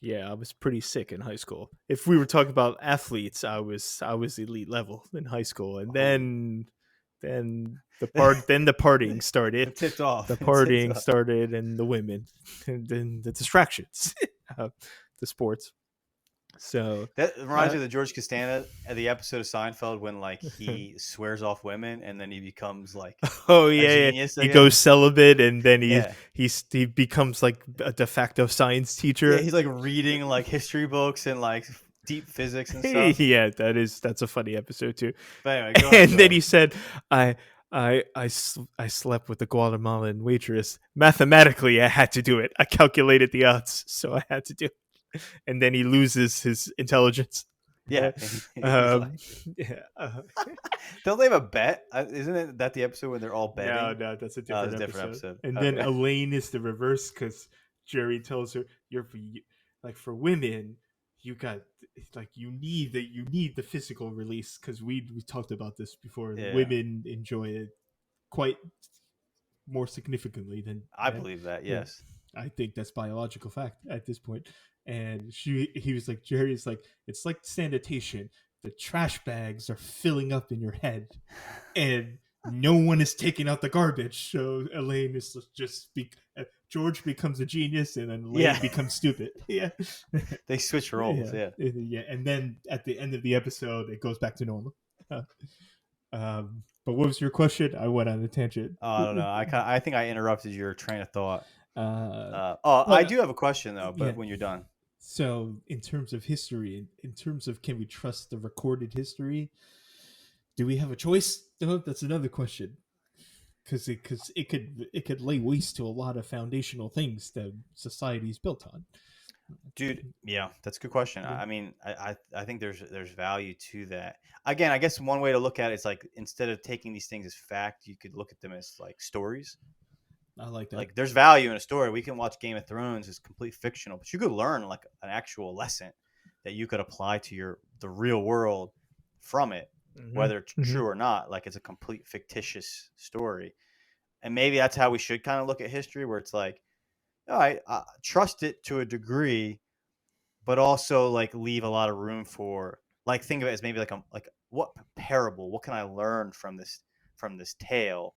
Yeah, I was pretty sick in high school. If we were talking about athletes, I was elite level in high school, and Oh, then the partying started. it tipped off. The It tipped partying off. started, and the women, and then the distractions, uh, the sports. So, That reminds uh, me of the George Costanza at the episode of Seinfeld when like he swears off women and then he becomes like oh a yeah, yeah, genius, I he goes guess. celibate, and then Yeah. he becomes like a de facto science Yeah, teacher. he's like reading like history books and like deep physics and stuff. Yeah, that's a funny episode too. But anyway, go ahead. And then Sorry. he said, I slept with the Guatemalan waitress. Mathematically, I had to do it. I calculated the odds, so I had to do it. And then he loses his intelligence. Yeah, he's um, like, yeah, don't they have a bet? Isn't it that the episode when they're all no, betting? no, that's a Oh, different it's a different episode. episode. And then Okay. Elaine is the reverse because Jerry tells her, "You're like for women, you got like you need the physical release because we talked about this before. Yeah, Women enjoy it quite more significantly than I believe that. yeah. Yes. I think that's biological fact at this point. And he was like, Jerry's like, it's like sanitation. The trash bags are filling up in your head, and no one is taking out the garbage. So Elaine is George becomes a genius, and then Yeah, Elaine becomes stupid. Yeah, they switch roles. yeah, Yeah. yeah. And then at the end of the episode, it goes back to normal. But what was your question? I went on a tangent. I don't know. I think I interrupted your train of thought. Uh, I well, do have a question though, yeah. but when you're done. So, in terms of history, in terms of can we trust the recorded history? Do we have a choice? No, that's another question. Because it could lay waste to a lot of foundational things that society is built on. Dude, yeah, that's a good question. Yeah, I mean, I think there's value to that. Again, I guess one way to look at it is like instead of taking these things as fact, you could look at them as like stories. I like that. Like there's value in a story. We can watch Game of Thrones as complete fictional, but you could learn like an actual lesson that you could apply to the real world from it, Mm-hmm. whether it's Mm-hmm. true or not. Like it's a complete fictitious story, and maybe that's how we should kind of look at history, where it's like, all right, trust it to a degree, but also like leave a lot of room for like think of it as maybe like what parable, what can I learn from this tale